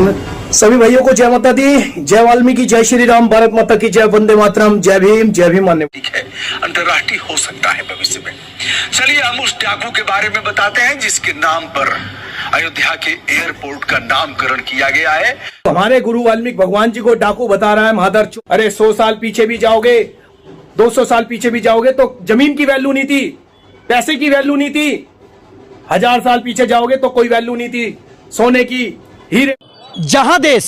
सभी भाइयों को जय माता दी, जय वाल्मीकि, जय श्री राम, भारत माता की जय, वंदे मातरम, जय भीम मान्य। ठीक है, अंतर्राष्ट्रीय हो सकता है भविष्य में। चलिए हम उस डाकू के बारे में बताते हैं जिसके नाम पर अयोध्या के एयरपोर्ट का नामकरण किया गया है। हमारे गुरु वाल्मीकि भगवान जी को डाकू बता रहा है महादर। अरे 100 साल पीछे भी जाओगे, 200 साल पीछे भी जाओगे तो जमीन की वैल्यू नहीं थी, पैसे की वैल्यू नहीं थी। 1000 साल पीछे जाओगे तो कोई वैल्यू नहीं थी सोने की, हीरे। जहां देश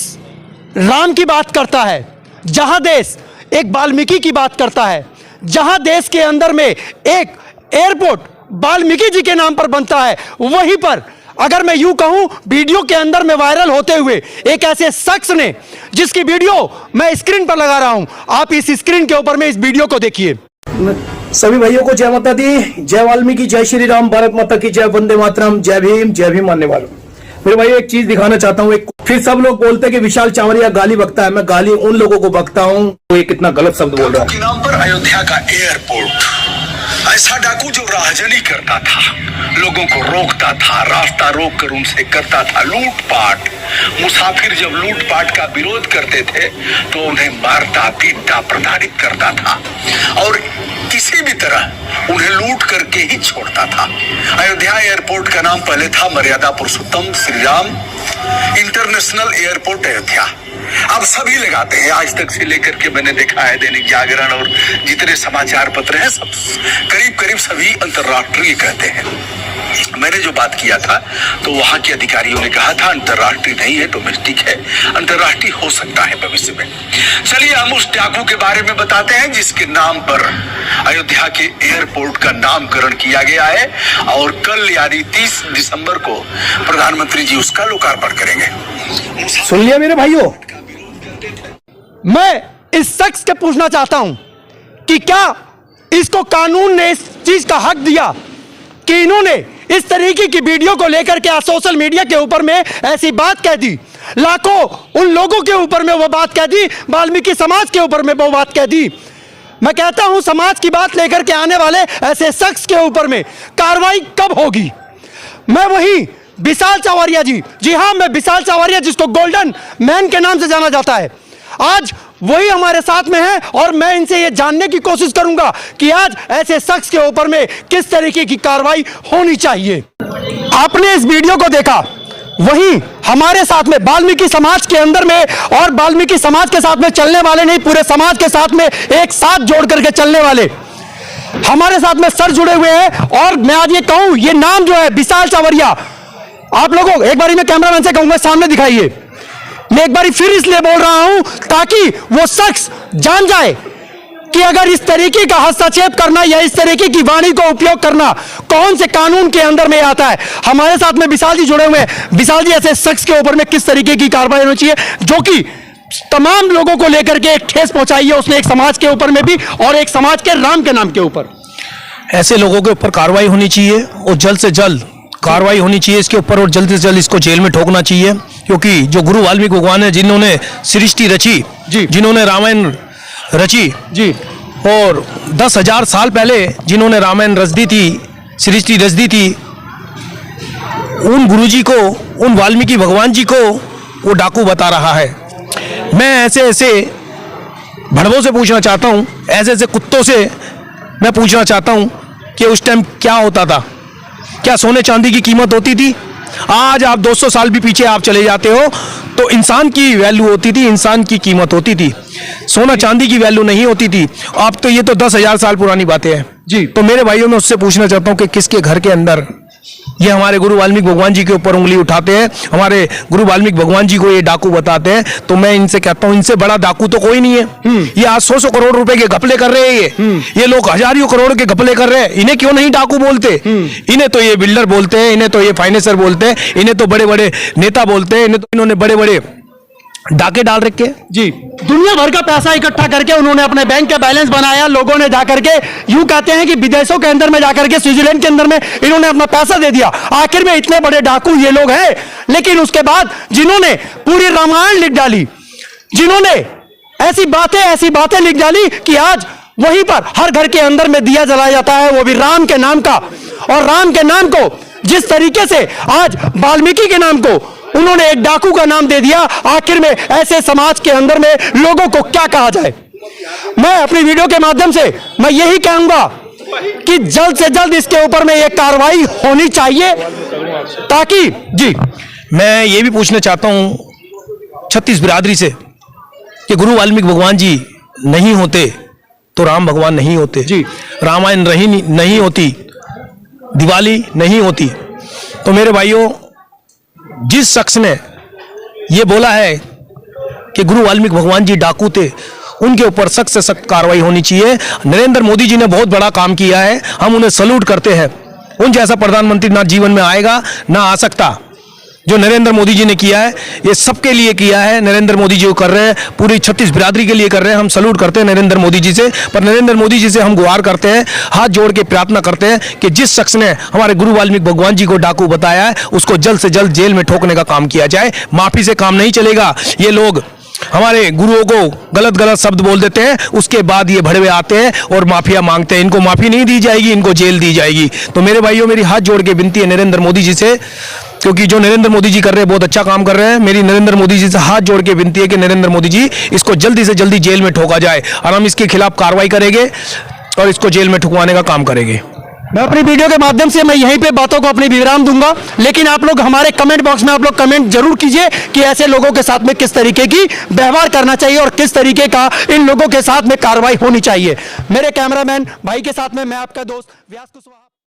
राम की बात करता है, जहां देश एक वाल्मीकि की बात करता है, जहां देश के अंदर में एक एयरपोर्ट वाल्मीकि जी के नाम पर बनता है, वहीं पर अगर मैं यूं कहूं वीडियो के अंदर में वायरल होते हुए एक ऐसे शख्स ने, जिसकी वीडियो मैं स्क्रीन पर लगा रहा हूं, आप इस स्क्रीन के ऊपर में इस वीडियो को देखिए। सभी भाइयों को जय माता दी, जय वाल्मीकि, जय श्री राम, भारत माता की जय, वंदे मातरम, जय भीम मानने वालों। मेरे भाई एक चीज दिखाना चाहता हूँ। फिर सब लोग बोलते हैं कि विशाल चावरिया गाली बकता है, मैं गाली उन लोगों को बकता हूँ तो ये कितना गलत शब्द बोल रहा है। के नाम पर अयोध्या का एयरपोर्ट, ऐसा डाकू जो राहजनी करता था, लोगों को रोकता था, रास्ता रोक कर उनसे करता था लूटपाट। मुसाफिर जब लूटपाट का विरोध करते थे तो उन्हें मारता, पीटता, प्रताड़ित करता था और किसी भी तरह उन्हें लूट करके ही छोड़ता था। अयोध्या एयरपोर्ट का नाम पहले था मर्यादा पुरुषोत्तम श्री राम इंटरनेशनल एयरपोर्ट अयोध्या। अब सभी लगाते हैं, आज तक से लेकर के मैंने देखा है दैनिक जागरण और जितने समाचार पत्र हैं सब करीब सभी अंतर्राष्ट्रीय कहते हैं। मैंने जो बात किया था तो वहां के अधिकारियों ने कहा था अंतर्राष्ट्रीय नहीं है, डोमेस्टिक है, अंतर्राष्ट्रीय हो सकता है भविष्य में। चलिए हम उस डाकू के बारे में बताते हैं जिसके नाम पर अयोध्या के एयरपोर्ट का नामकरण किया गया है और कल यानी 30 दिसंबर को प्रधानमंत्री जी उसका लोकार्पण करेंगे। सुन लिया मेरे भाइयों। मैं इस शख्स से पूछना चाहता हूं कि क्या इसको कानून ने इस चीज का हक दिया कि इन्होंने इस तरीके की वीडियो को लेकर के सोशल मीडिया के ऊपर में ऐसी बात कह दी, लाखों उन लोगों के ऊपर में वो बात कह दी, वाल्मीकि समाज के ऊपर में वो बात कह दी। मैं कहता हूं समाज की बात लेकर के आने वाले ऐसे शख्स के ऊपर में कार्रवाई कब होगी। मैं वही विशाल चावरिया जी हां, मैं विशाल चावरिया जिसको गोल्डन मैन के नाम से जाना जाता है, आज वही हमारे साथ में है और मैं इनसे ये जानने की कोशिश करूंगा कि आज ऐसे शख्स के ऊपर में किस तरीके की कार्रवाई होनी चाहिए। आपने इस वीडियो को देखा, वही हमारे साथ में वाल्मीकि समाज के अंदर में और वाल्मीकि समाज के साथ में चलने वाले नहीं, पूरे समाज के साथ में एक साथ जोड़ करके चलने वाले हमारे साथ में सर जुड़े हुए हैं। और मैं आज ये कहूं, ये नाम जो है विशाल चावरिया, आप लोगों एक बारी मैं कैमरामैन से कहूंगा सामने दिखाइए। मैं एक बारी फिर इसलिए बोल रहा हूं ताकि वो शख्स जान जाए कि अगर इस तरीके का हस्तक्षेप करना या इस तरीके की वाणी को उपयोग करना कौन से कानून के अंदर में आता है। हमारे साथ में विशाल जी जुड़े हुए हैं। विशाल जी, ऐसे शख्स के ऊपर में किस तरीके की कार्रवाई होनी चाहिए जो कि तमाम लोगों को लेकर के एक ठेस पहुंचाई है, उसने एक समाज के ऊपर में भी और एक समाज के राम के नाम के ऊपर। ऐसे लोगों के ऊपर कार्रवाई होनी चाहिए और जल्द से जल्द कार्रवाई होनी चाहिए इसके ऊपर और जल्द से जल्द इसको जेल में ठोकना चाहिए, क्योंकि जो गुरु वाल्मीकि भगवान है, जिन्होंने सृष्टि रची जी, जिन्होंने रामायण रची जी, और 10,000 साल पहले जिन्होंने रामायण रच दी थी, सृष्टि रच दी थी, उन गुरुजी को, उन वाल्मीकि भगवान जी को वो डाकू बता रहा है। मैं ऐसे भड़वों से पूछना चाहता हूँ, ऐसे कुत्तों से मैं पूछना चाहता हूँ कि उस टाइम क्या होता था, क्या सोने चांदी की कीमत होती थी? आज आप 200 साल भी पीछे आप चले जाते हो तो इंसान की वैल्यू होती थी, इंसान की कीमत होती थी, सोना चांदी की वैल्यू नहीं होती थी। अब तो ये तो 10,000 साल पुरानी बातें हैं जी। तो मेरे भाइयों, मैं उससे पूछना चाहता हूँ कि किसके घर के अंदर ये हमारे गुरु वाल्मीकि भगवान जी के ऊपर उंगली उठाते हैं, हमारे गुरु वाल्मीकि भगवान जी को ये डाकू बताते हैं। तो मैं इनसे कहता हूँ, इनसे बड़ा डाकू तो कोई नहीं है। ये आज 100 करोड़ रुपए के घपले कर रहे हैं, ये लोग हजारों करोड़ के घपले कर रहे हैं। इन्हें क्यों नहीं डाकू बोलते? इन्हें तो ये बिल्डर बोलते हैं, इन्हें तो ये फाइनेंसर बोलते हैं, इन्हें तो बड़े बड़े नेता बोलते हैं, इन्हें तो इन्होंने बड़े बड़े डाके डाल रखे जी। दुनिया भर का पैसा इकट्ठा करके उन्होंने अपने बैंक का बैलेंस बनाया। लोगों ने जाकर के यूं कहते हैं कि विदेशों के अंदर में जाकर के, स्विट्जरलैंड के अंदर में इन्होंने अपना पैसा दे दिया। आखिर में इतने बड़े डाकू ये लोग हैं, लेकिन उसके बाद जिन्होंने पूरी रामायण लिख डाली, जिन्होंने ऐसी बातें लिख डाली कि आज वहीं पर हर घर के अंदर में दिया जलाया जाता है, वो भी राम के नाम का। और राम के नाम को जिस तरीके से आज वाल्मीकि के नाम को उन्होंने एक डाकू का नाम दे दिया। आखिर में ऐसे समाज के अंदर में लोगों को क्या कहा जाए। मैं अपनी वीडियो के माध्यम से मैं यही कहूंगा कि जल्द से जल्द इसके ऊपर में एक कार्रवाई होनी चाहिए, ताकि जी मैं ये भी पूछना चाहता हूं छत्तीस बिरादरी से कि गुरु वाल्मीकि भगवान जी नहीं होते तो राम भगवान नहीं होते जी, रामायण नहीं होती, दिवाली नहीं होती। तो मेरे भाइयों, जिस शख्स ने ये बोला है कि गुरु वाल्मीकि भगवान जी डाकू थे, उनके ऊपर सख्त से सख्त कार्रवाई होनी चाहिए। नरेंद्र मोदी जी ने बहुत बड़ा काम किया है, हम उन्हें सल्यूट करते हैं। उन जैसा प्रधानमंत्री ना जीवन में आएगा ना आ सकता। जो नरेंद्र मोदी जी ने किया है, ये सबके लिए किया है। नरेंद्र मोदी जी को कर रहे हैं, पूरी छत्तीस बिरादरी के लिए कर रहे हैं। हम सल्यूट करते हैं नरेंद्र मोदी जी से। पर नरेंद्र मोदी जी से हम गुहार करते हैं, हाथ जोड़ के प्रार्थना करते हैं कि जिस शख्स ने हमारे गुरु वाल्मीकि भगवान जी को डाकू बताया है, उसको जल्द से जल्द जेल में ठोकने का काम किया जाए। माफी से काम नहीं चलेगा। ये लोग हमारे गुरुओं को गलत गलत शब्द बोल देते हैं, उसके बाद ये भड़वे आते हैं और माफिया मांगते हैं। इनको माफी नहीं दी जाएगी, इनको जेल दी जाएगी। तो मेरे भाइयों, मेरी हाथ जोड़ के विनती है नरेंद्र मोदी जी से, क्योंकि जो नरेंद्र मोदी जी कर रहे हैं बहुत अच्छा काम कर रहे हैं। मेरी नरेंद्र मोदी जी से हाथ जोड़ के विनती है कि नरेंद्र मोदी जी, इसको जल्दी से जल्दी जेल में ठोका जाए और हम इसके खिलाफ कार्रवाई करेंगे और इसको जेल में ठुकवाने का काम करेंगे। मैं अपनी वीडियो के माध्यम से मैं यहीं पे बातों को अपनी विराम दूंगा, लेकिन आप लोग हमारे कमेंट बॉक्स में आप लोग कमेंट जरूर कीजिए कि ऐसे लोगों के साथ में किस तरीके की व्यवहार करना चाहिए और किस तरीके का इन लोगों के साथ में कार्रवाई होनी चाहिए। मेरे कैमरामैन भाई के साथ में मैं आपका दोस्त व्यास कुशवाहा।